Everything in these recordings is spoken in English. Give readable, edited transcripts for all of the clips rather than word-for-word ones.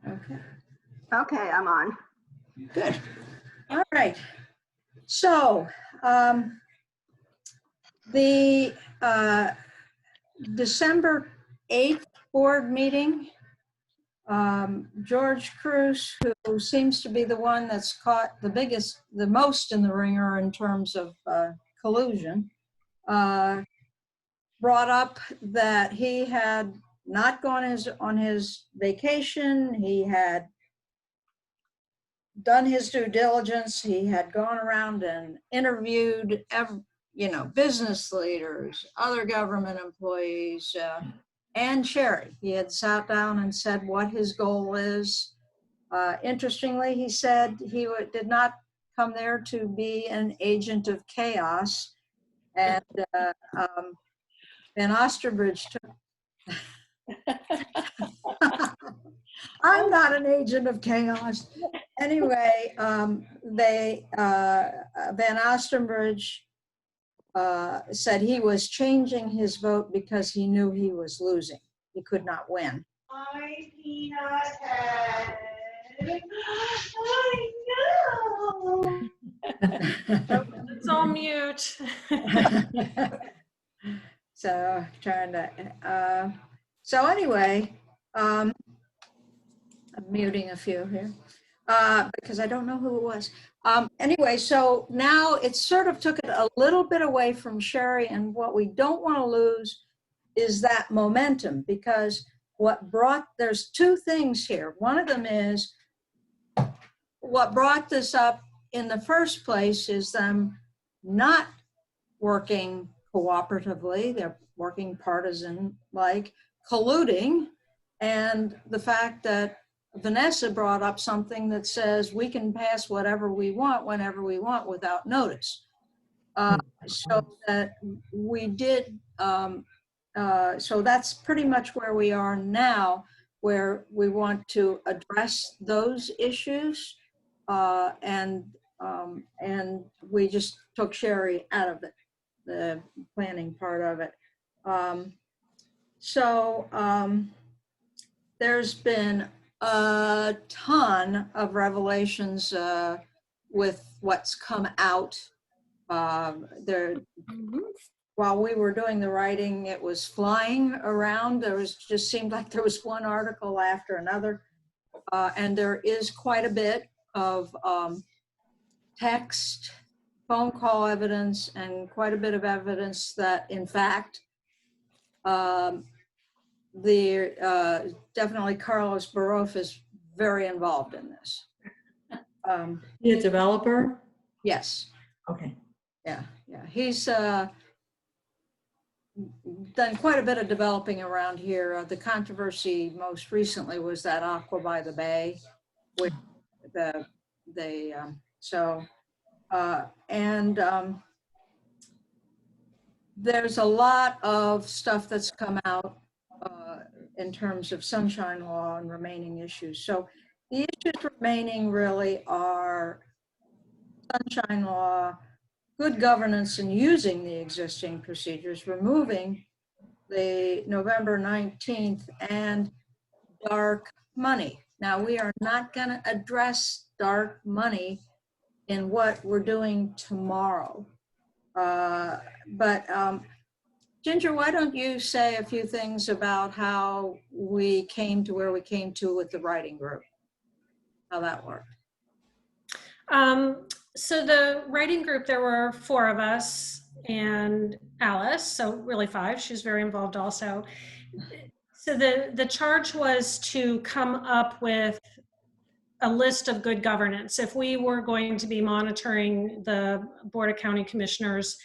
Okay, Okay, I'm on. good. All right. So the December 8th board meeting, George Cruz, who seems to be the one that's caught the most in the ringer in terms of collusion, brought up that he had not gone on his vacation. He had done his due diligence. He had gone around and interviewed business leaders, other government employees, and Sherry. He had sat down and said what his goal is. Interestingly, he said he did not come there to be an agent of chaos. And Van Osterbridge took I'm not an agent of chaos. Anyway, Van Ostenbridge said he was changing his vote because he knew he was losing. He could not win. My peanut head. I know. It's all mute. So trying to, so anyway, I'm muting a few here because I don't know who it was. Anyway, so now it sort of took it a little bit away from Sherry, and what we don't want to lose is that momentum, because there's two things here. One of them is what brought this up in the first place is them not working cooperatively. They're working partisan-like, colluding, and the fact that Vanessa brought up something that says we can pass whatever we want whenever we want without notice. So that we did, so that's pretty much where we are now, where we want to address those issues, and we just took Sherry out of it, the planning part of it. There's been a ton of revelations with what's come out. While we were doing the writing, it was flying around. Just seemed like there was one article after another. And there is quite a bit of text, phone call evidence, and quite a bit of evidence that, in fact, definitely Carlos Barof is very involved in this. He a developer? Yes. Okay. Yeah. He's done quite a bit of developing around here. The controversy most recently was that Aqua by the Bay, which there's a lot of stuff that's come out in terms of sunshine law and remaining issues. So the issues remaining really are sunshine law, good governance and using the existing procedures, removing the November 19th, and dark money. Now, we are not going to address dark money in what we're doing tomorrow. Ginger, why don't you say a few things about how we came to where we came to with the writing group, how that worked? So the writing group, there were 4 of us and Alice, so really 5. She's very involved also. So the charge was to come up with a list of good governance. If we were going to be monitoring the Board of County Commissioners,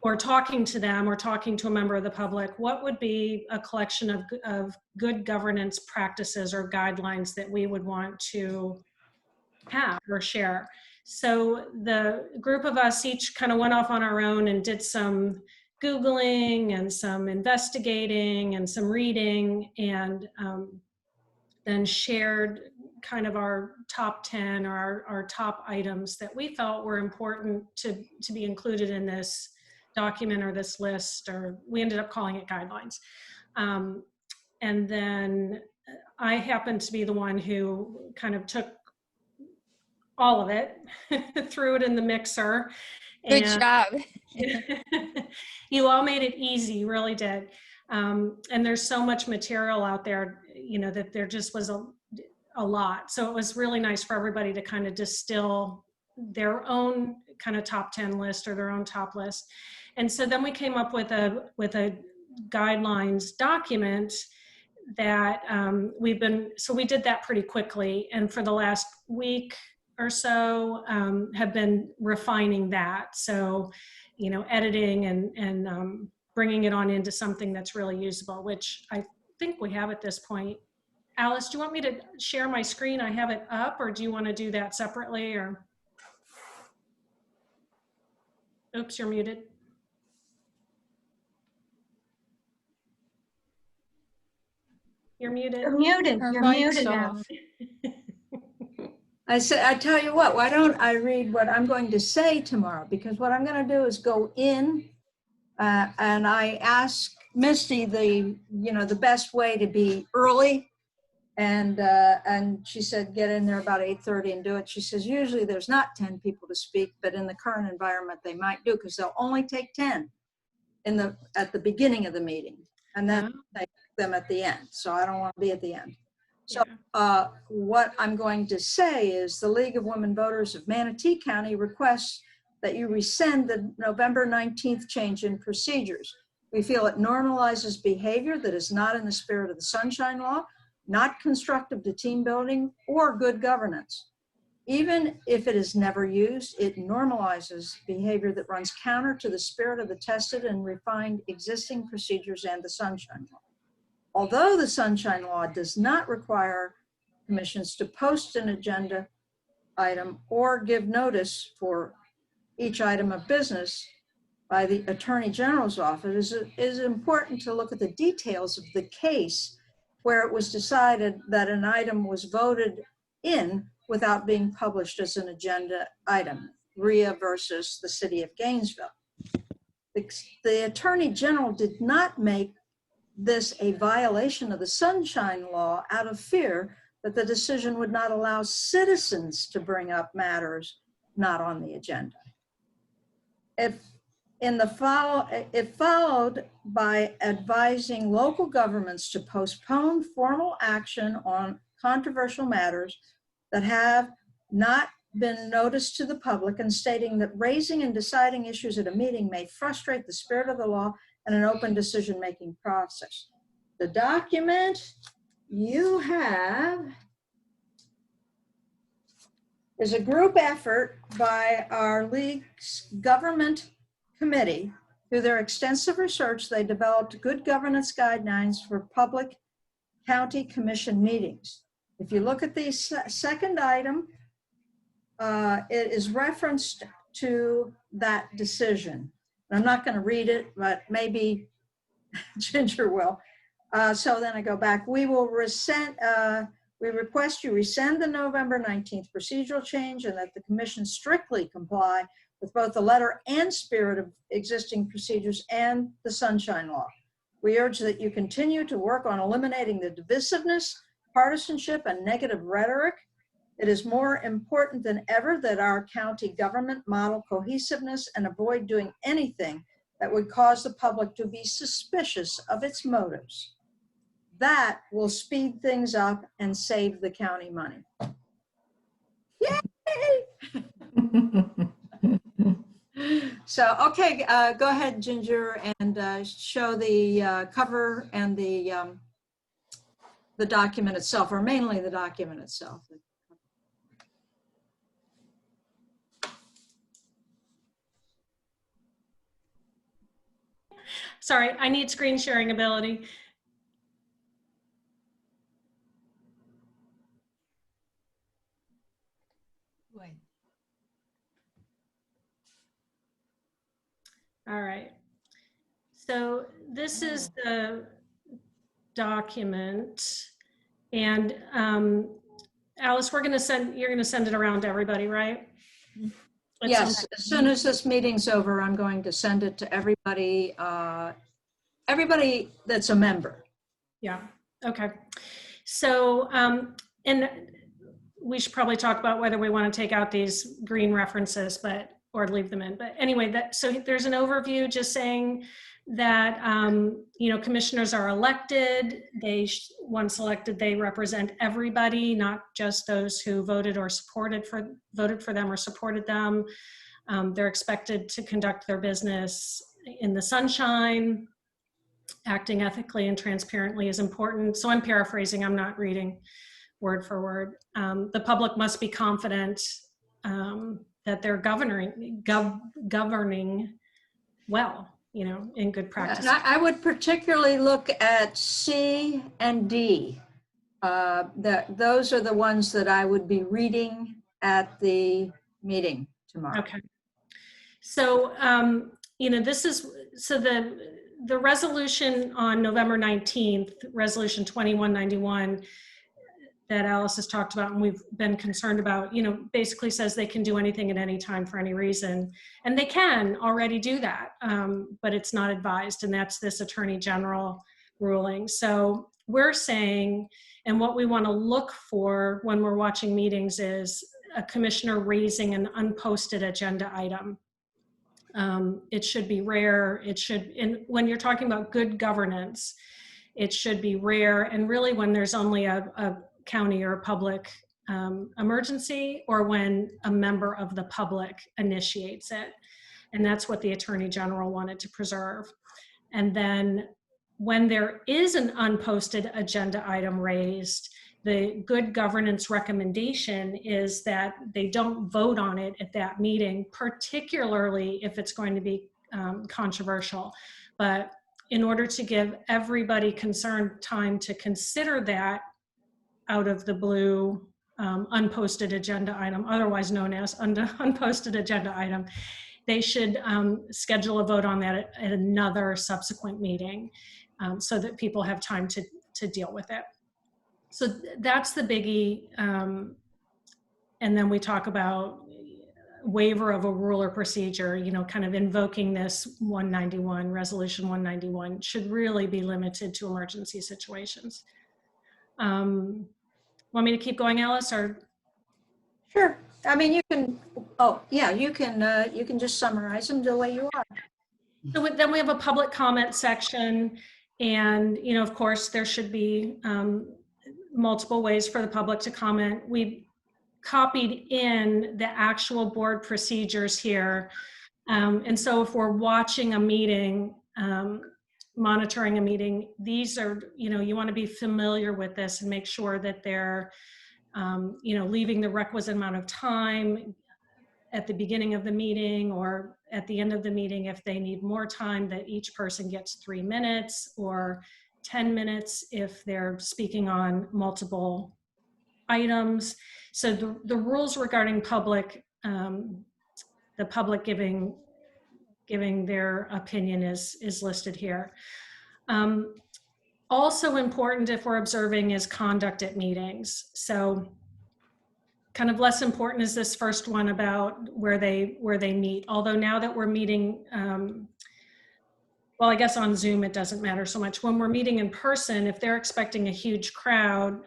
or talking to them or talking to a member of the public, what would be a collection of good governance practices or guidelines that we would want to have or share? So the group of us each kind of went off on our own and did some Googling and some investigating and some reading, and then shared kind of our top 10 or our top items that we felt were important to be included in this document or this list, or we ended up calling it guidelines. And then I happened to be the one who kind of took all of it, threw it in the mixer. Good and job. You all made it easy, you really did. And there's so much material out there, that there just was a lot. So it was really nice for everybody to kind of distill their own kind of top 10 list or their own top list. And so then we came up with a guidelines document that we did that pretty quickly. And for the last week or so, have been refining that. So, editing and bringing it on into something that's really usable, which I think we have at this point. Alice, do you want me to share my screen? I have it up, or do you want to do that separately, or? Oops, you're muted. You're muted. You're muted. Her You're mic's muted now. off. I tell you what, why don't I read what I'm going to say tomorrow? Because what I'm going to do is go in and I ask Misty the best way to be early. And she said, get in there about 8:30 and do it. She says, usually there's not 10 people to speak, but in the current environment, they might do, because they'll only take 10 at the beginning of the meeting and then take them at the end. So I don't want to be at the end. So what I'm going to say is the League of Women Voters of Manatee County requests that you rescind the November 19th change in procedures. We feel it normalizes behavior that is not in the spirit of the Sunshine Law, not constructive to team building or good governance. Even if it is never used, it normalizes behavior that runs counter to the spirit of the tested and refined existing procedures and the Sunshine Law. Although the Sunshine Law does not require commissions to post an agenda item or give notice for each item of business by the Attorney General's office, it is important to look at the details of the case where it was decided that an item was voted in without being published as an agenda item, Rhea versus the City of Gainesville. The Attorney General did not make this a violation of the Sunshine Law out of fear that the decision would not allow citizens to bring up matters not on the agenda. It followed by advising local governments to postpone formal action on controversial matters that have not been noticed to the public, and stating that raising and deciding issues at a meeting may frustrate the spirit of the law and an open decision-making process. The document you have is a group effort by our league's government committee. Through their extensive research, they developed good governance guidelines for public county commission meetings. If you look at the second item, it is referenced to that decision. I'm not going to read it, but maybe Ginger will. So then I go back. We request you rescind the November 19th procedural change, and that the commission strictly comply with both the letter and spirit of existing procedures and the Sunshine Law. We urge that you continue to work on eliminating the divisiveness, partisanship, and negative rhetoric. It is more important than ever that our county government model cohesiveness and avoid doing anything that would cause the public to be suspicious of its motives. That will speed things up and save the county money. Yay! So, okay, go ahead, Ginger, and show the cover and the document itself, or mainly the document itself. Sorry, I need screen sharing ability. All right. So this is the document, and Alice, you're going to send it around to everybody, right? Yes, as soon as this meeting's over, I'm going to send it to everybody, everybody that's a member. Yeah, okay. So, and we should probably talk about whether we want to take out these green references, but, or leave them in. But anyway, so there's an overview just saying that, you know, commissioners are elected. Once elected, they represent everybody, not just those who voted for them or supported them. They're expected to conduct their business in the sunshine. Acting ethically and transparently is important. So I'm paraphrasing, I'm not reading word for word. The public must be confident that they're governing well, you know, in good practice. And I would particularly look at C and D. Those are the ones that I would be reading at the meeting tomorrow. Okay. So, you know, the resolution on November 19th, resolution 2191 that Alice has talked about and we've been concerned about, you know, basically says they can do anything at any time for any reason. And they can already do that, but it's not advised. And that's this Attorney General ruling. So we're saying, and what we want to look for when we're watching meetings is a commissioner raising an unposted agenda item. It should be rare. And when you're talking about good governance, it should be rare. And really when there's only a county or a public emergency, or when a member of the public initiates it. And that's what the Attorney General wanted to preserve. And then when there is an unposted agenda item raised, the good governance recommendation is that they don't vote on it at that meeting, particularly if it's going to be controversial. But in order to give everybody concerned time to consider that out of the blue unposted agenda item, otherwise known as unposted agenda item, they should schedule a vote on that at another subsequent meeting so that people have time to deal with it. So that's the biggie. And then we talk about waiver of a rule or procedure, you know, kind of invoking this 191, resolution 191 should really be limited to emergency situations. Want me to keep going, Alice, or? Sure. I mean, you can, oh, yeah, you can just summarize them the way you are. So then we have a public comment section, and, you know, of course, there should be multiple ways for the public to comment. We've copied in the actual board procedures here. And so if we're watching a meeting, monitoring a meeting, these are, you know, you want to be familiar with this and make sure that they're, you know, leaving the requisite amount of time at the beginning of the meeting or at the end of the meeting if they need more time, that each person gets 3 minutes or 10 minutes if they're speaking on multiple items. So the rules regarding public, the public giving their opinion is listed here. Also important if we're observing is conduct at meetings. So kind of less important is this first one about where they meet. Although now that we're meeting, well, I guess on Zoom, it doesn't matter so much. When we're meeting in person, if they're expecting a huge crowd,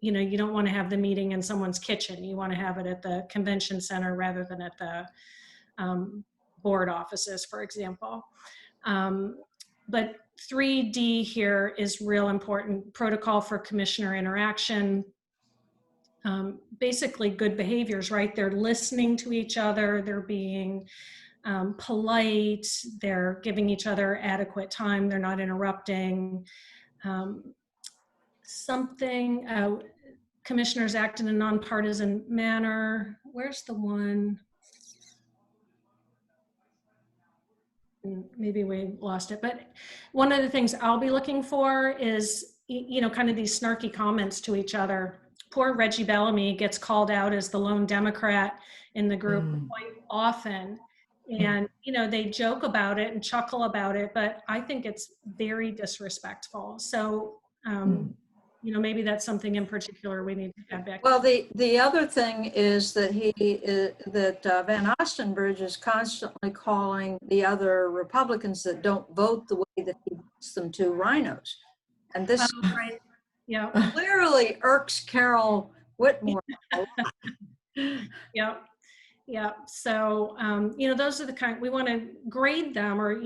you know, you don't want to have the meeting in someone's kitchen. You want to have it at the convention center rather than at the board offices, for example. But 3D here is real important. Protocol for commissioner interaction. Basically good behaviors, right? They're listening to each other. They're being polite. They're giving each other adequate time. They're not interrupting. Commissioners act in a nonpartisan manner. Where's the one? Maybe we lost it, but one of the things I'll be looking for is, you know, kind of these snarky comments to each other. Poor Reggie Bellamy gets called out as the lone Democrat in the group quite often. And, you know, they joke about it and chuckle about it, but I think it's very disrespectful. So, you know, maybe that's something in particular we need to get back. Well, the other thing is that Van Ostenbridge is constantly calling the other Republicans that don't vote the way that he wants them to rhinos. And this, Yeah, clearly irks Carol Whitmore. yeah, yeah. So, those are the kind, we want to grade them or,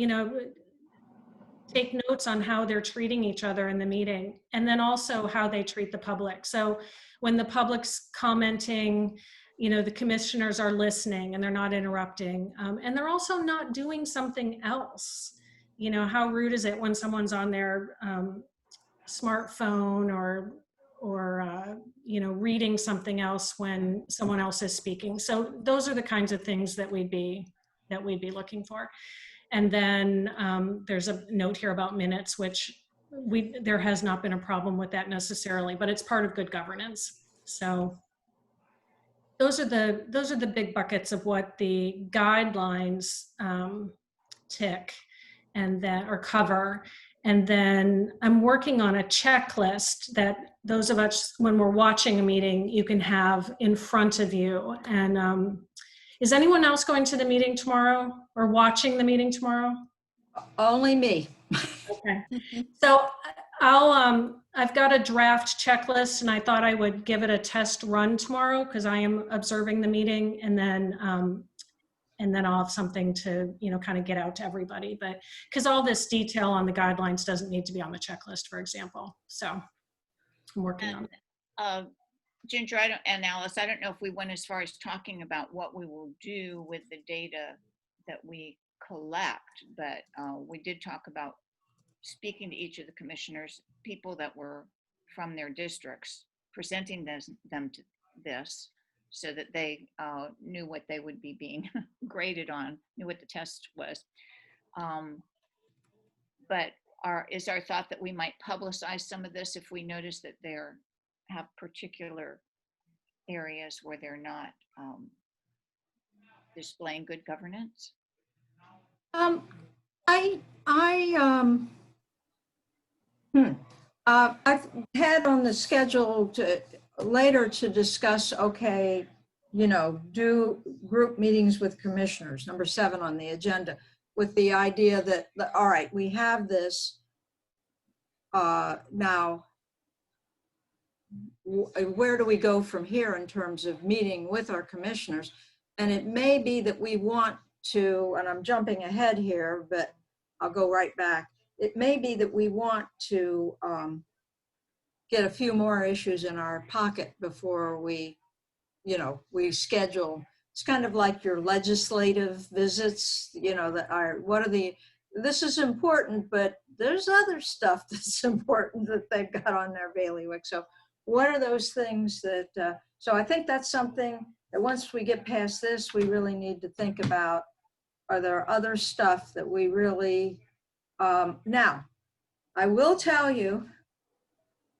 take notes on how they're treating each other in the meeting, and then also how they treat the public. So when the public's commenting, the commissioners are listening and they're not interrupting, and they're also not doing something else. How rude is it when someone's on their smartphone or reading something else when someone else is speaking. So those are the kinds of things that we'd be looking for. And then there's a note here about minutes, which there has not been a problem with that necessarily, but it's part of good governance. So those are the big buckets of what the guidelines tick and that or cover. And then I'm working on a checklist that those of us, when we're watching a meeting, you can have in front of you. And is anyone else going to the meeting tomorrow or watching the meeting tomorrow? Only me. Okay. So I've got a draft checklist and I thought I would give it a test run tomorrow because I am observing the meeting, and then I'll have something to, kind of get out to everybody. But because all this detail on the guidelines doesn't need to be on the checklist, for example. So I'm working on it. Ginger, and Alice, I don't know if we went as far as talking about what we will do with the data that we collect, but we did talk about speaking to each of the commissioners, people that were from their districts, presenting them to this so that they knew what they would be being graded on, knew what the test was. But is our thought that we might publicize some of this if we notice that they're have particular areas where they're not displaying good governance? I've had on the schedule later to discuss, okay, do group meetings with commissioners, number 7 on the agenda, with the idea that, all right, we have this now, where do we go from here in terms of meeting with our commissioners? And it may be that we want to, and I'm jumping ahead here, but I'll go right back. It may be that we want to get a few more issues in our pocket before we schedule. It's kind of like your legislative visits, that are, this is important, but there's other stuff that's important that they've got on their bailiwick. So what are those things that, so I think that's something that once we get past this, we really need to think about, are there other stuff that we really, now, I will tell you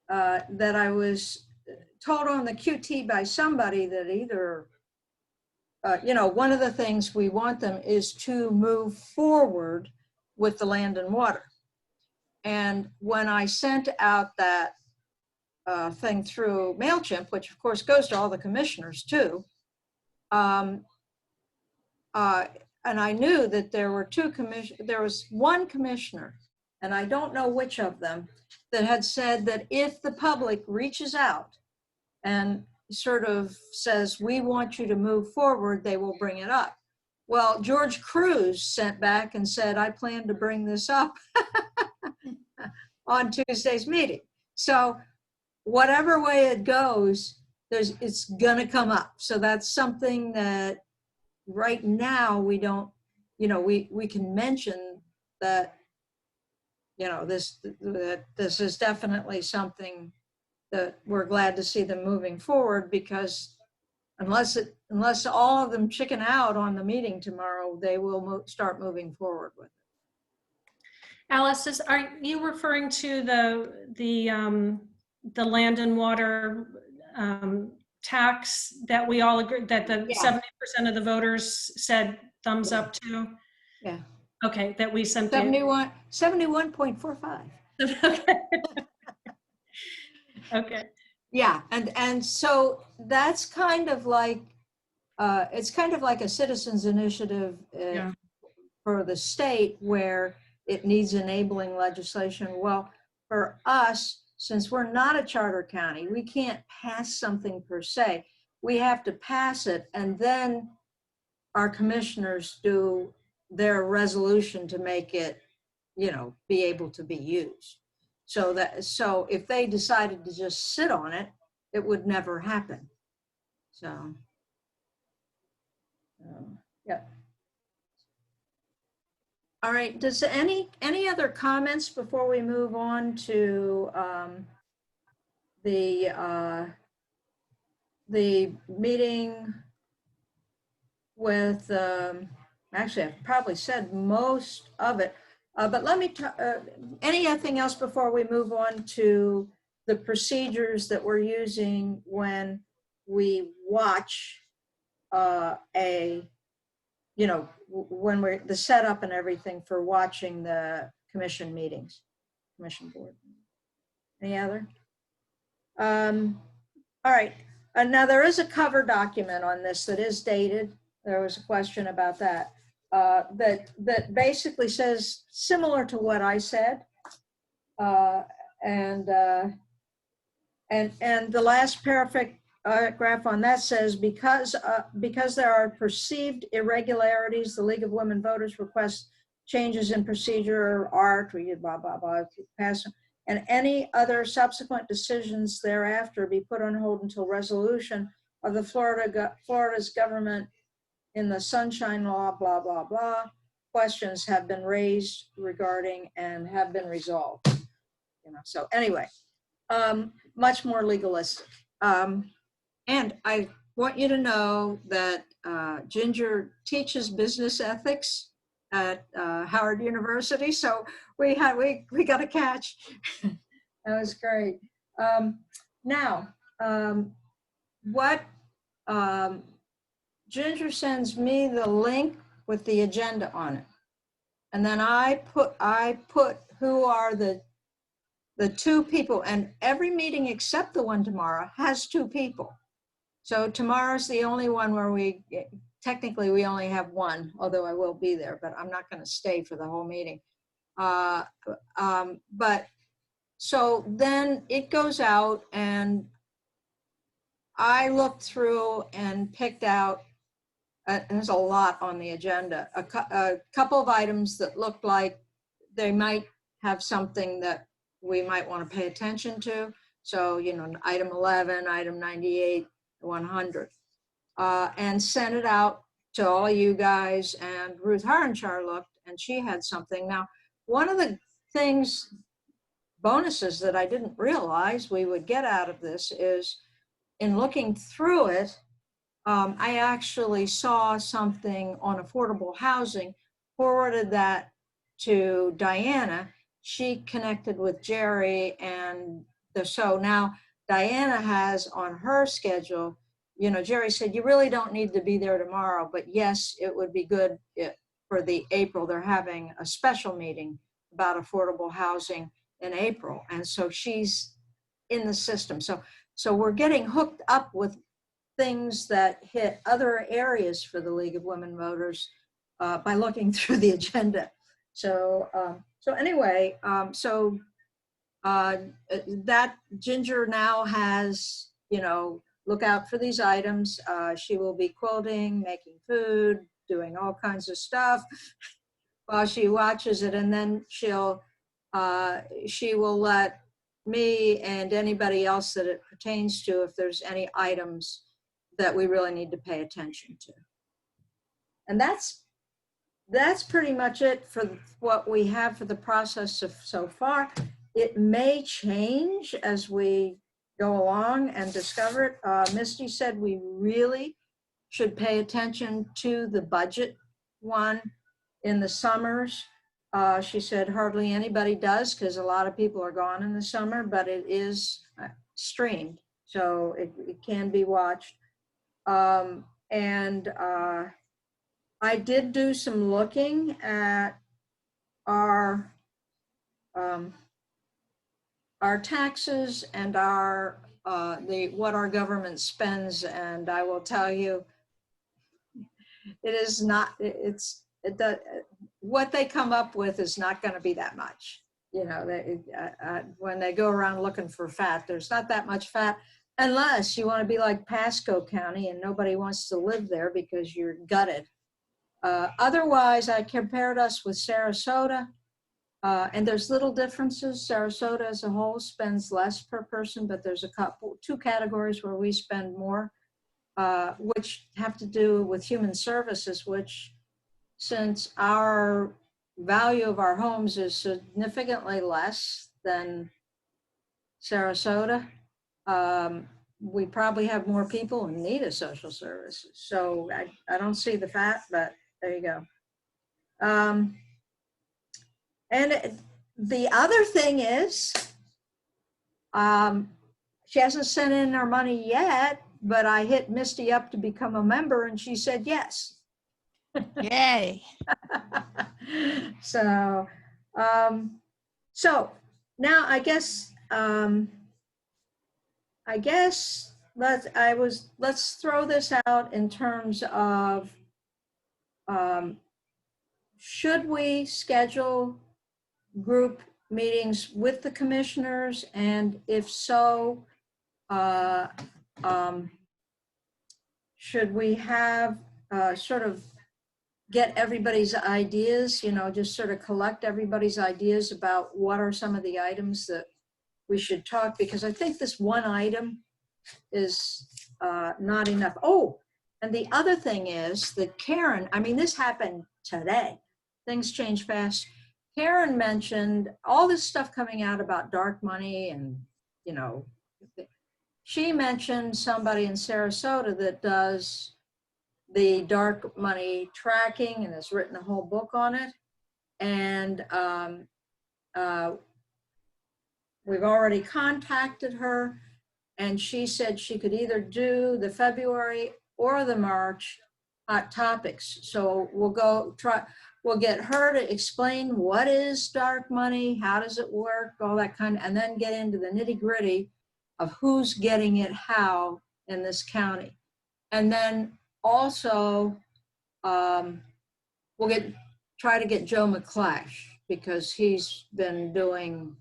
that I was told on the QT by somebody that either, one of the things we want them is to move forward with the land and water. And when I sent out that thing through MailChimp, which of course goes to all the commissioners too, and I knew that there were there was one commissioner, and I don't know which of them, that had said that if the public reaches out and sort of says, we want you to move forward, they will bring it up. Well, George Cruz sent back and said, I plan to bring this up on Tuesday's meeting. So whatever way it goes, it's gonna come up. So that's something that right now we don't, we can mention that, this is definitely something that we're glad to see them moving forward, because unless all of them chicken out on the meeting tomorrow, they will start moving forward with it. Alice, are you referring to the land and water tax that we all agree that the 70% of the voters said thumbs up to? Yeah. Okay, that we sent 71.45. Okay. Okay. Yeah, and so that's kind of like, it's kind of like a citizens initiative for the state where it needs enabling legislation. Well, for us, since we're not a charter county, we can't pass something per se. We have to pass it, and then our commissioners do their resolution to make it, be able to be used. So if they decided to just sit on it, it would never happen. So, yeah. All right, does any other comments before we move on to the meeting with, actually, I've probably said most of it, but let me, anything else before we move on to the procedures that we're using when we watch when we're the setup and everything for watching the commission meetings, commission board. Any other? All right. Now there is a cover document on this that is dated. There was a question about that. That basically says similar to what I said, and the last paragraph on that says, because there are perceived irregularities, the League of Women Voters requests changes in procedure or blah, blah, blah, pass, and any other subsequent decisions thereafter be put on hold until resolution of the Florida's government in the Sunshine Law, blah, blah, blah. Questions have been raised regarding and have been resolved. So anyway, much more legalistic. And I want you to know that Ginger teaches business ethics at Howard University. So we got a catch. That was great. Now, what Ginger sends me the link with the agenda on it. And then I put who are the two people, and every meeting except the one tomorrow has two people. So tomorrow's the only one where technically we only have one, although I will be there, but I'm not going to stay for the whole meeting. But so then it goes out, and I looked through and picked out, there's a lot on the agenda, a couple of items that looked like they might have something that we might want to pay attention to. So, item 11, item 98, 100, and sent it out to all you guys. And Ruth Haranchar looked, and she had something. Now, one of the bonuses that I didn't realize we would get out of this is, in looking through it, I actually saw something on affordable housing, forwarded that to Diana. She connected with Jerry, and so now Diana has on her schedule, Jerry said, you really don't need to be there tomorrow, but yes, it would be good for the April. They're having a special meeting about affordable housing in April. And so she's in the system. So we're getting hooked up with things that hit other areas for the League of Women Voters by looking through the agenda. So anyway, that Ginger now has, look out for these items. She will be quilting, making food, doing all kinds of stuff while she watches it, and then she will let me and anybody else that it pertains to, if there's any items that we really need to pay attention to. And that's pretty much it for what we have for the process so far. It may change as we go along and discover it. Misty said we really should pay attention to the budget one in the summers. She said hardly anybody does because a lot of people are gone in the summer, but it is streamed, so it can be watched. I did do some looking at our taxes and what our government spends, and I will tell you, it is not. What they come up with is not going to be that much. you know, when they go around looking for fat, there's not that much fat unless you want to be like Pasco County and nobody wants to live there because you're gutted. Otherwise, I compared us with Sarasota, and there's little differences. Sarasota as a whole spends less per person, but there's two categories where we spend more, which have to do with human services, which, since our value of our homes is significantly less than Sarasota, we probably have more people in need of social services. So I don't see the fat, but there you go. The other thing is, she hasn't sent in her money yet, but I hit Misty up to become a member and she said yes. Yay. So, so now I guess let's throw this out in terms of, should we schedule group meetings with the commissioners? And if so, should we have sort of get everybody's ideas, you know, just sort of collect everybody's ideas about what are some of the items that we should talk, because I think this one item is not enough. Oh, and the other thing is that Karen, I mean, this happened today. Things change fast. Karen mentioned all this stuff coming out about dark money and, you know, she mentioned somebody in Sarasota that does the dark money tracking and has written a whole book on it. And we've already contacted her, and she said she could either do the February or the March hot topics. So we'll get her to explain what is dark money, how does it work, all that kind of, and then get into the nitty gritty of who's getting it how in this county. And then also, we'll try to get Joe McClash, because he's been doing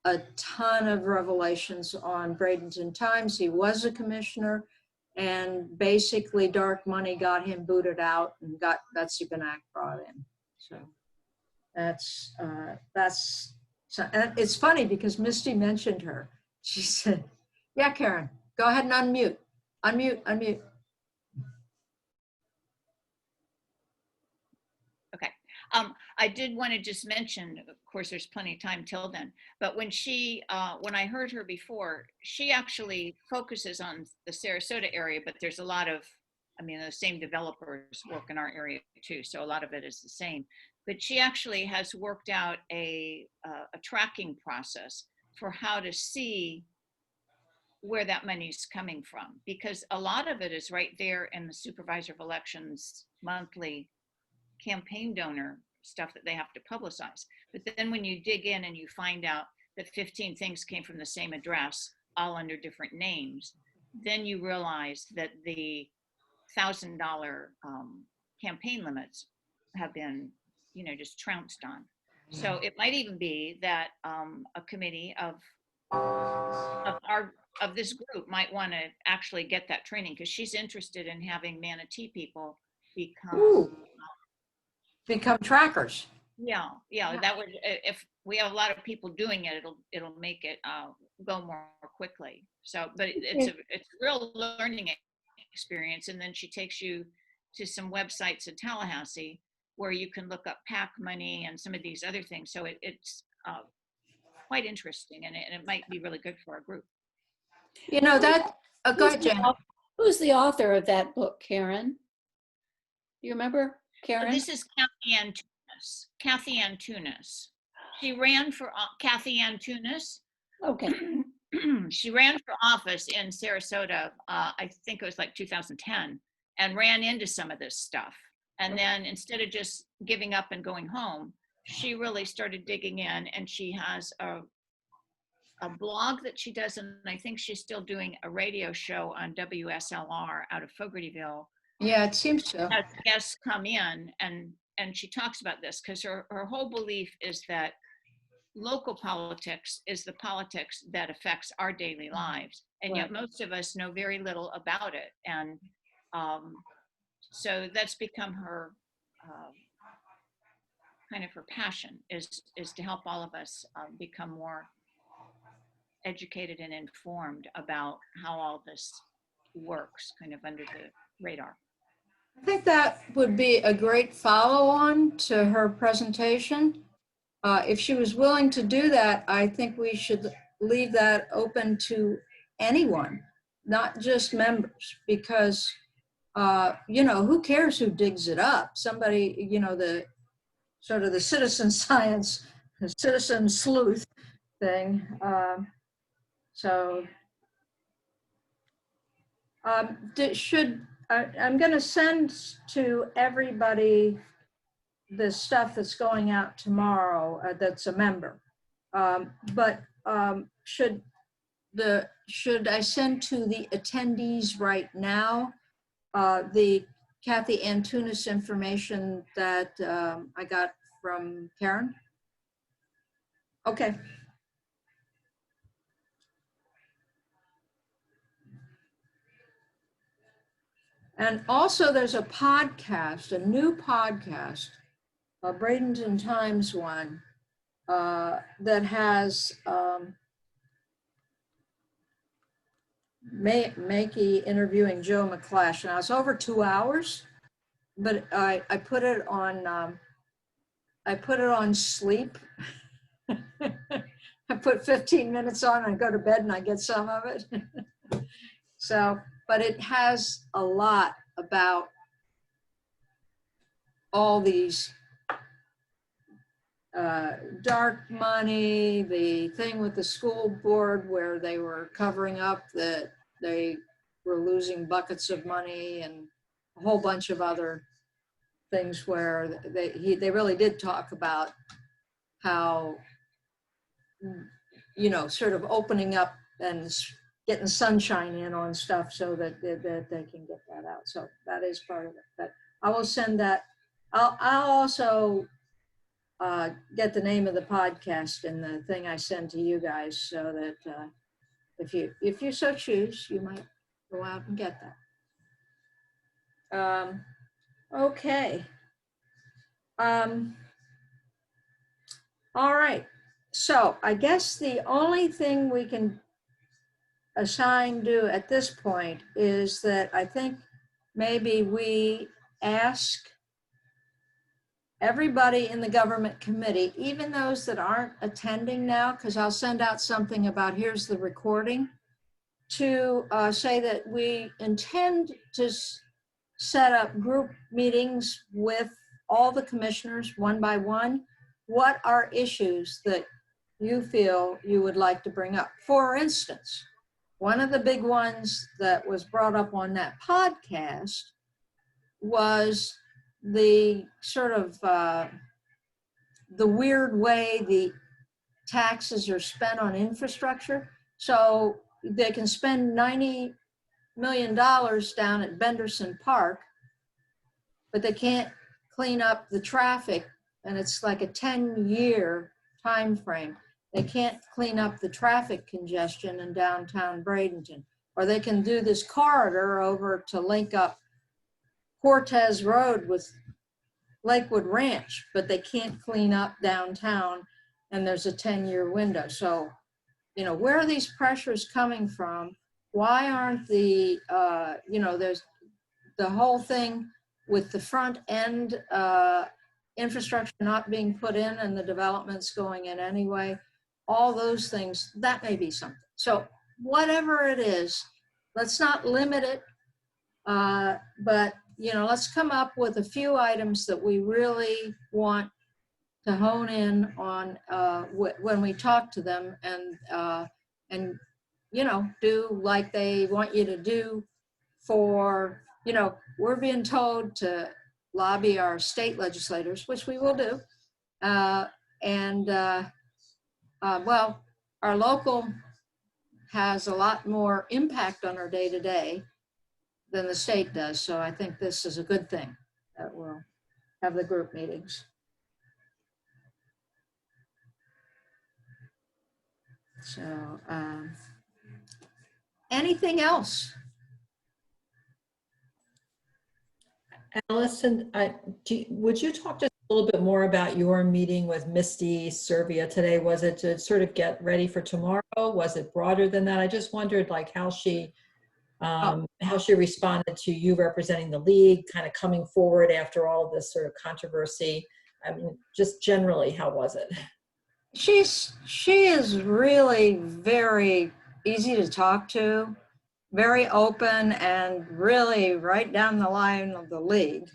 a ton of revelations on Bradenton Times. He was a commissioner, and basically dark money got him booted out and got Betsy Benak brought in. So that's so, and it's funny because Misty mentioned her. She said, yeah, Karen, go ahead and unmute. Unmute. Okay. I did want to just mention, of course, there's plenty of time till then, but when I heard her before, she actually focuses on the Sarasota area, but there's a lot of, I mean, the same developers work in our area too, so a lot of it is the same. But she actually has worked out a tracking process for how to see where that money's coming from, because a lot of it is right there in the Supervisor of Elections monthly campaign donor stuff that they have to publicize. But then when you dig in and you find out that 15 things came from the same address, all under different names, then you realize that the $1,000 campaign limits have been, you know, just trounced on. So it might even be that a committee of this group might want to actually get that training, because she's interested in having Manatee people become trackers. Yeah, that would, if we have a lot of people doing it, it'll make it go more quickly. So, but it's a real learning experience. And then she takes you to some websites in Tallahassee where you can look up PAC money and some of these other things. So it's quite interesting, and it might be really good for our group. You know that, go ahead, Jen. Who's the author of that book, Karen? Do you remember, Karen? This is Kathy Ann Tunis. She ran for Kathy Ann Tunis. Okay. She ran for office in Sarasota, I think it was like 2010, and ran into some of this stuff. And then instead of just giving up and going home, she really started digging in, and she has a blog that she does, and I think she's still doing a radio show on WSLR out of Fogartyville. Yeah, it seems so. Has guests come in, and she talks about this, because her whole belief is that local politics is the politics that affects our daily lives. And yet most of us know very little about it. And so that's become her kind of her passion is to help all of us become more educated and informed about how all this works kind of under the radar. I think that would be a great follow-on to her presentation. If she was willing to do that, I think we should leave that open to anyone, not just members, because, you know, who cares who digs it up? Somebody, you know, the sort of the citizen science, the citizen sleuth thing. I'm going to send to everybody the stuff that's going out tomorrow that's a member. Should I send to the attendees right now the Kathy Antunes information that I got from Karen? Okay. And also there's a podcast, a new podcast, a Bradenton Times one, that has Makey interviewing Joe McClash. Now it's over 2 hours, but I put it on sleep. I put 15 minutes on and I go to bed and I get some of it. So, but it has a lot about all these dark money, the thing with the school board where they were covering up that they were losing buckets of money, and a whole bunch of other things where they really did talk about how, you know, sort of opening up and getting sunshine in on stuff so that they can get that out. So that is part of it. But I will send that. I'll also get the name of the podcast in the thing I send to you guys, so that if you so choose, you might go out and get that. Okay. All right. So I guess the only thing we can assign do at this point is that I think maybe we ask everybody in the government committee, even those that aren't attending now, because I'll send out something about here's the recording, to say that we intend to set up group meetings with all the commissioners one by one. What are issues that you feel you would like to bring up? For instance, one of the big ones that was brought up on that podcast was the sort of the weird way the taxes are spent on infrastructure. So they can spend $90 million down at Benderson Park, but they can't clean up the traffic, and it's like a 10-year time frame. They can't clean up the traffic congestion in downtown Bradenton. Or they can do this corridor over to link up Cortez Road with Lakewood Ranch, but they can't clean up downtown, and there's a 10-year window. So, you know, where are these pressures coming from? Why aren't the, you know, there's the whole thing with the front end infrastructure not being put in and the developments going in anyway, all those things, that may be something. So whatever it is, let's not limit it, but, you know, let's come up with a few items that we really want to hone in on when we talk to them, and you know, do like they want you to do for, you know, we're being told to lobby our state legislators, which we will do. Well, our local has a lot more impact on our day-to-day than the state does. So I think this is a good thing that we'll have the group meetings. So, anything else? Allison, would you talk just a little bit more about your meeting with Misty Servia today? Was it to sort of get ready for tomorrow? Was it broader than that? I just wondered like how she responded to you representing the league, kind of coming forward after all of this sort of controversy. I mean, just generally, how was it? She is really very easy to talk to, very open, and really right down the line of the league.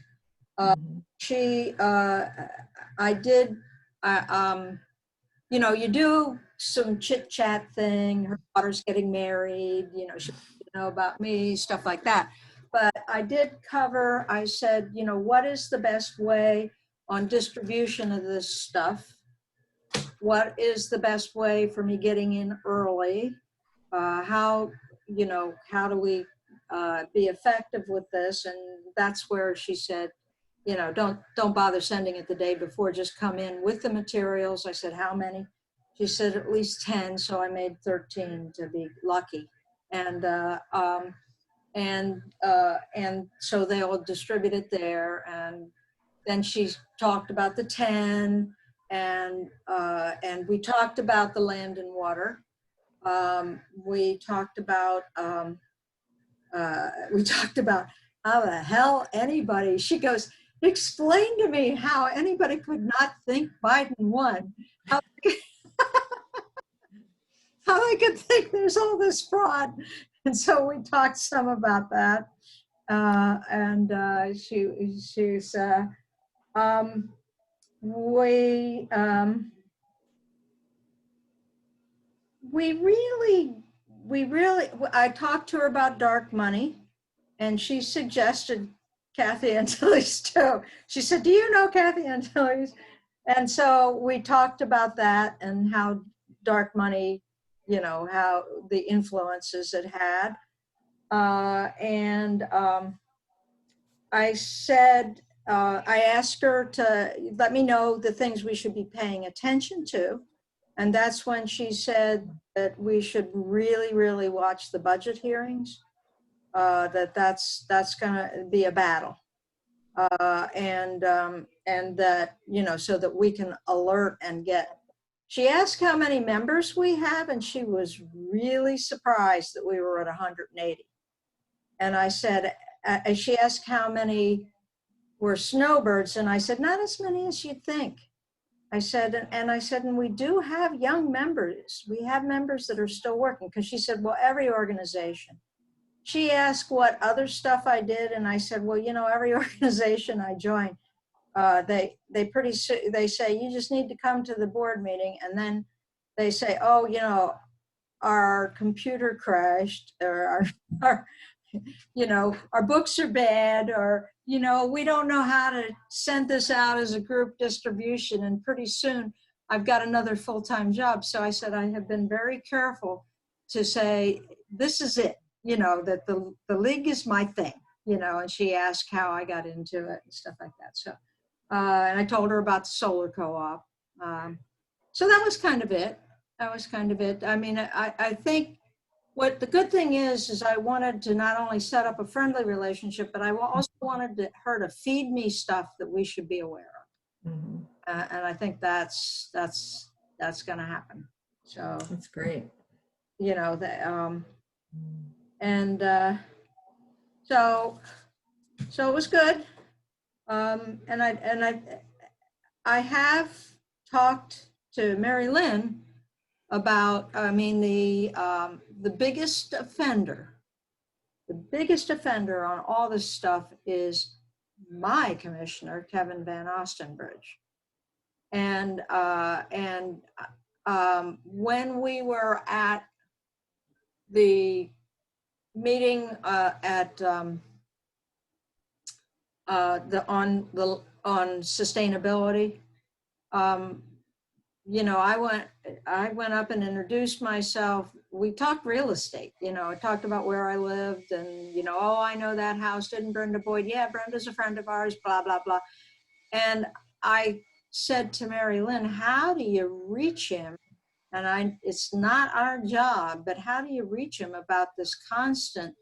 You know, you do some chit chat thing. Her daughter's getting married, you know, she know about me, stuff like that. But I did cover, I said, you know, what is the best way on distribution of this stuff? What is the best way for me getting in early? How, you know, how do we be effective with this? And that's where she said, you know, don't bother sending it the day before, just come in with the materials. I said, how many? She said at least 10, so I made 13 to be lucky. And so they'll distribute it there. And then she talked about the 10, and we talked about the land and water. We talked about how the hell anybody, she goes, explain to me how anybody could not think Biden won. How they could think there's all this fraud. And so we talked some about that. I talked to her about dark money, and she suggested Kathy Antilles too. She said, do you know Kathy Antilles? And so we talked about that and how dark money, you know, how the influences it had. I said, I asked her to let me know the things we should be paying attention to. And that's when she said that we should really, really watch the budget hearings, that's going to be a battle. And that, you know, so that we can alert and get. She asked how many members we have, and she was really surprised that we were at 180. And I said, she asked how many were snowbirds, and I said, not as many as you'd think. I said, and we do have young members. We have members that are still working, because she said, well, every organization. She asked what other stuff I did, and I said, well, you know, every organization I join, they say, you just need to come to the board meeting, and then they say, oh, you know, our computer crashed, or our you know, our books are bad, or, you know, we don't know how to send this out as a group distribution. And pretty soon I've got another full-time job. So I said, I have been very careful to say, this is it, you know, that the league is my thing, you know. And she asked how I got into it and stuff like that. So, and I told her about the solar co-op. So that was kind of it. I mean, I think, what the good thing is I wanted to not only set up a friendly relationship, but I also wanted her to feed me stuff that we should be aware of. Mm-hmm. And I think that's going to happen. So that's great. You know, so it was good. And I have talked to Mary Lynn about, I mean, the biggest offender on all this stuff is my commissioner, Kevin Van Ostenbridge. And when we were at the meeting on sustainability, you know, I went up and introduced myself. We talked real estate, you know, I talked about where I lived, and, you know, oh, I know that house, didn't Brenda Boyd? Yeah, Brenda's a friend of ours, blah, blah, blah. And I said to Mary Lynn, how do you reach him And it's not our job, but how do you reach him about this constant,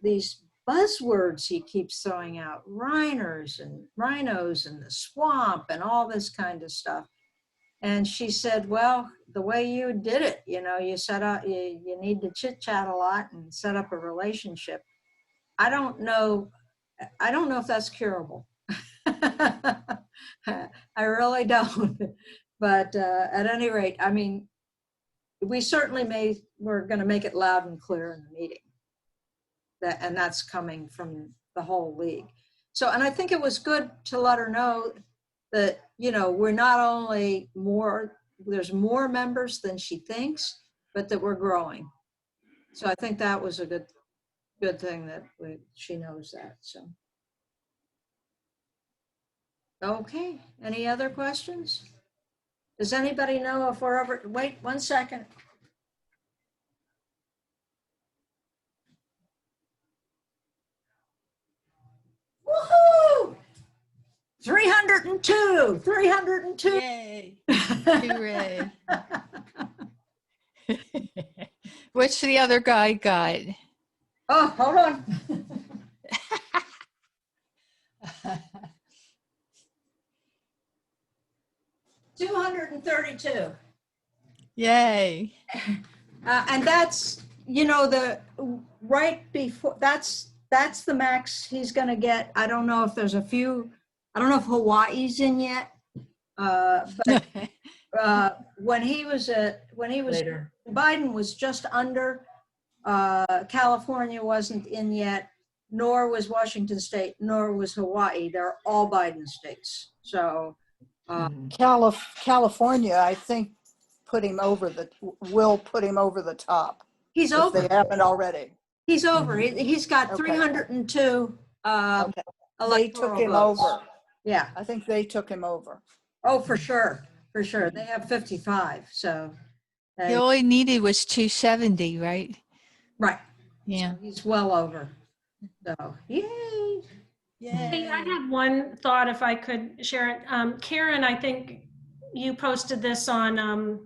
these buzzwords he keeps throwing out, rhinos and the swamp and all this kind of stuff. And she said, well, the way you did it, you set up, you need to chit chat a lot and set up a relationship. I don't know if that's curable. I really don't. But at any rate, I mean, we're going to make it loud and clear in the meeting. And that's coming from the whole league. So, and I think it was good to let her know that, we're not only there's more members than she thinks, but that we're growing. So I think that was a good thing that she knows that, so. Okay, any other questions? Does anybody know if we're ever, wait 1 second. Woohoo! 302. Yay. Hooray. What's the other guy got? Oh, hold on. $232. Yay. And that's, the right before, that's the max he's going to get. I don't know if there's I don't know if Hawaii's in yet. But when he was Later. Biden was just under, California wasn't in yet, nor was Washington State, nor was Hawaii. They're all Biden states. So California, I think, will put him over the top. he's If over. they haven't already. He's over. He's got Okay. 302 Okay. They electoral took him votes. over. Yeah. I think they took him over. Oh, for sure. For sure. They have 55. So, All he needed was 270, right? right. Yeah. So he's well over. So, yay. Hey, I have one thought if I could share it. Karen, I think you posted this on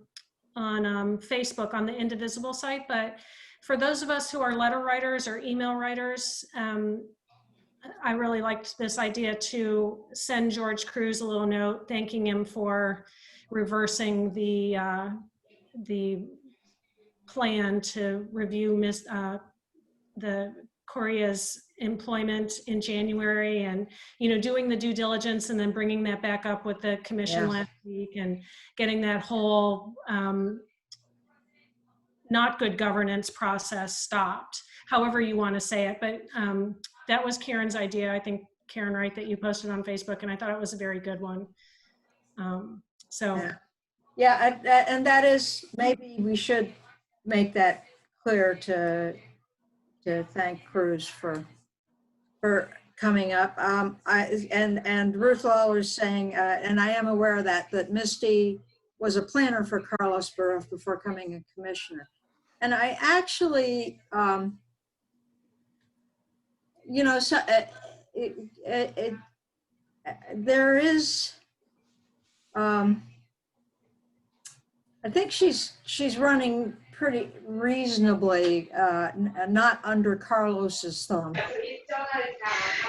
Facebook on the Indivisible site, but for those of us who are letter writers or email writers, I really liked this idea to send George Cruz a little note thanking him for reversing the plan to review the Korea's employment in January, and doing the due diligence and then bringing that back up with the commission Yeah. last week and getting that whole not good governance process stopped, however you want to say it. But that was Karen's idea. I think, Karen, right, that you posted on Facebook, and I thought it was a very good one. Yeah, and that is, maybe we should make that clear to thank Cruz for coming up. And Ruth Lawler's saying, and I am aware of that Misty was a planner for Carlos Baruf before coming a commissioner. And I actually, so there is, I think she's running pretty reasonably, not under Carlos's thumb.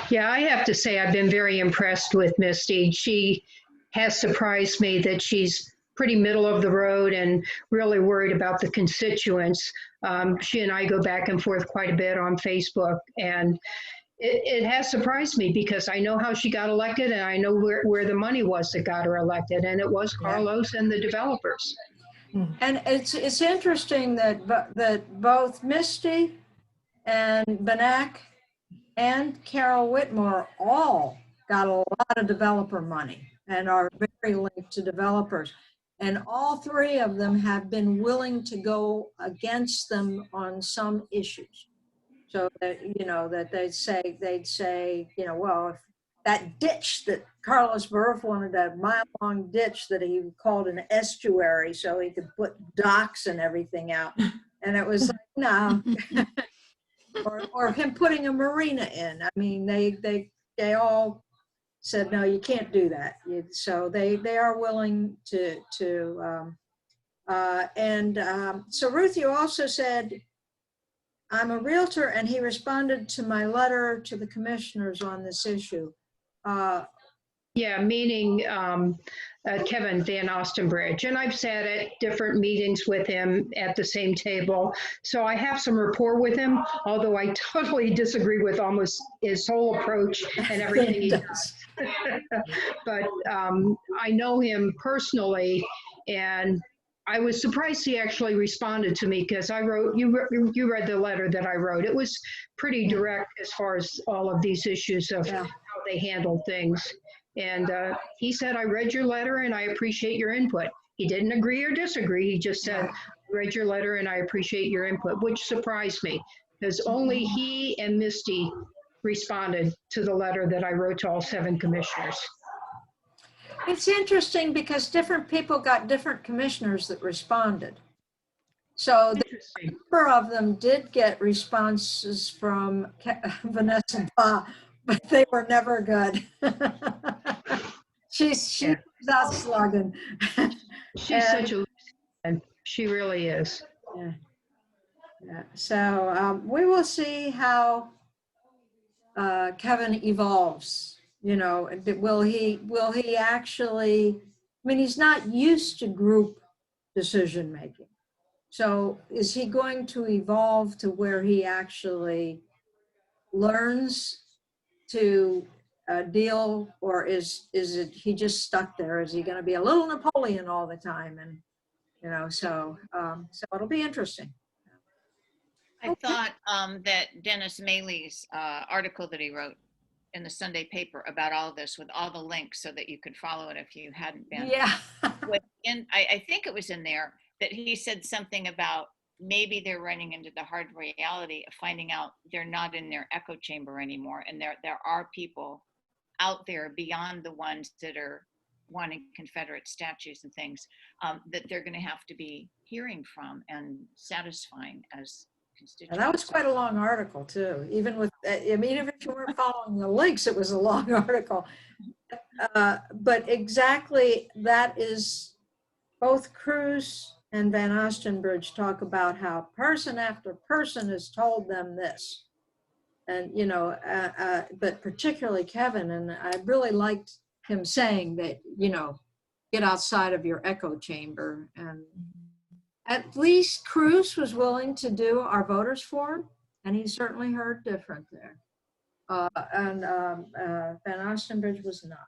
Yeah, I have to say I've been very impressed with Misty. She has surprised me that she's pretty middle of the road and really worried about the constituents. She and I go back and forth quite a bit on Facebook, and it has surprised me because I know how she got elected and I know where the money was that got her elected, and it was Carlos and the developers. And it's interesting that both Misty and Benak and Carol Whitmore all got a lot of developer money and are very linked to developers. And all three of them have been willing to go against them on some issues. So that, that they'd say, well, if that ditch that Carlos Baruf wanted, a mile-long ditch that he called an estuary so he could put docks and everything out. And it was like, no. or him putting a marina in. I mean, they all said, no, you can't do that. So they are willing to So Ruth, you also said, I'm a Realtor, and he responded to my letter to the commissioners on this issue. Yeah, meaning Kevin Van Ostenbridge. And I've sat at different meetings with him at the same table. So I have some rapport with him, although I totally disagree with almost his whole approach and everything he does. But I know him personally, and I was surprised he actually responded to me because I wrote, you read the letter that I wrote. It was pretty direct as far as all of these issues of Yeah. how they handled things. And he said, I read your letter and I appreciate your input. He didn't agree or disagree. He just said, I read your letter and I appreciate your input, which surprised me because only he and Misty responded to the letter that I wrote to all 7 commissioners. It's interesting because different people got different commissioners that responded. So the Interesting. number of them did get responses from Vanessa Ba, but they were never good. She Yeah. was out slugging. She's such a, and she really is. Yeah. So we will see how Kevin evolves. You know, will he actually, I mean, he's not used to group decision making. So is he going to evolve to where he actually learns to deal, or is it he just stuck there? Is he going to be a little Napoleon all the time? And, you know, so it'll be interesting. I thought that Dennis Maley's article that he wrote in the Sunday paper about all this with all the links so that you could follow it if you hadn't been. Yeah. I think it was in there that he said something about maybe they're running into the hard reality of finding out they're not in their echo chamber anymore. And there are people out there beyond the ones that are wanting Confederate statues and things that they're going to have to be hearing from and satisfying as constituents. And that was quite a long article too. Even with, I mean, even if you weren't following the links, it was a long article. But exactly that is, both Cruz and Van Ostenbridge talk about how person after person has told them this. And, you know, but particularly Kevin, and I really liked him saying that, you know, get outside of your echo chamber. And at least Cruz was willing to do our voters forum, and he certainly heard different there. And Van Ostenbridge was not.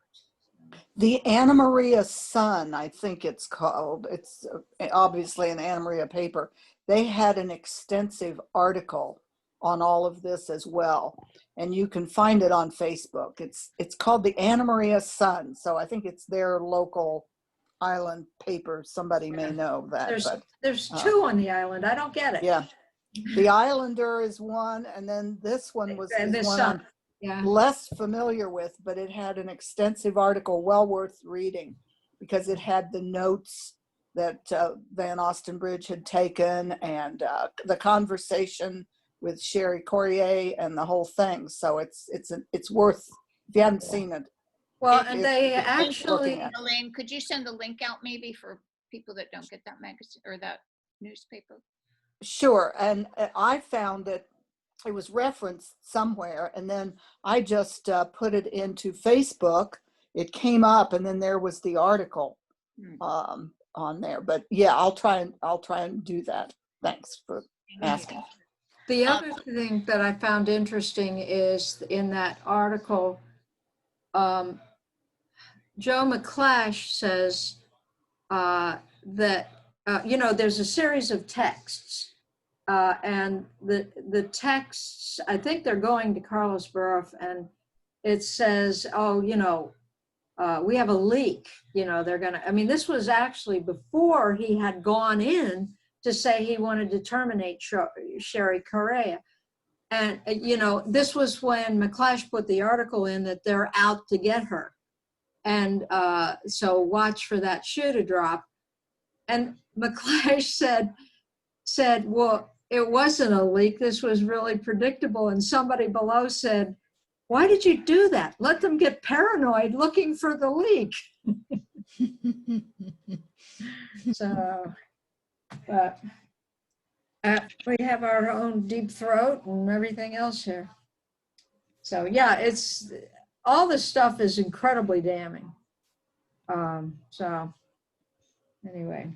The Anna Maria Sun, I think it's called. It's obviously an Anna Maria paper. They had an extensive article on all of this as well, and you can find it on Facebook. It's called the Anna Maria Sun, so I think it's their local island paper. Somebody may know that. There's two on the island. I don't get it. Yeah, the Islander is one, and then this one was And this one Sun. I'm less familiar with, but it had an extensive article, well worth reading, because it had the notes that Van Ostenbridge had taken and the conversation with Sherry Courier and the whole thing. So it's worth, if you haven't seen it. Well, and they actually, Elaine, could you send the link out maybe for people that don't get that magazine or that newspaper? Sure, and I found that it was referenced somewhere, and then I just put it into Facebook. It came up, and then there was the article on there. But yeah, I'll try and do that. Thanks for asking. the other thing that I found interesting is in that article, Joe McClash says that, you know, there's a series of texts. And the texts, I think they're going to Carlos Burruff, and it says, oh, you know, we have a leak, you know, they're gonna, I mean, this was actually before he had gone in to say he wanted to terminate Sherry Correa. And, you know, this was when McClash put the article in that they're out to get her. And so watch for that shoe to drop. And McClash said, well, it wasn't a leak. This was really predictable. And somebody below said, why did you do that? Let them get paranoid looking for the leak. So, But we have our own deep throat and everything else here. So yeah, it's, all this stuff is incredibly damning. So anyway,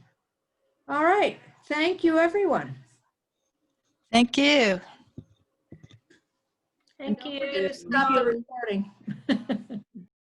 all right. Thank you, everyone. Thank you. Thank Don't you. forget to Stop the recording.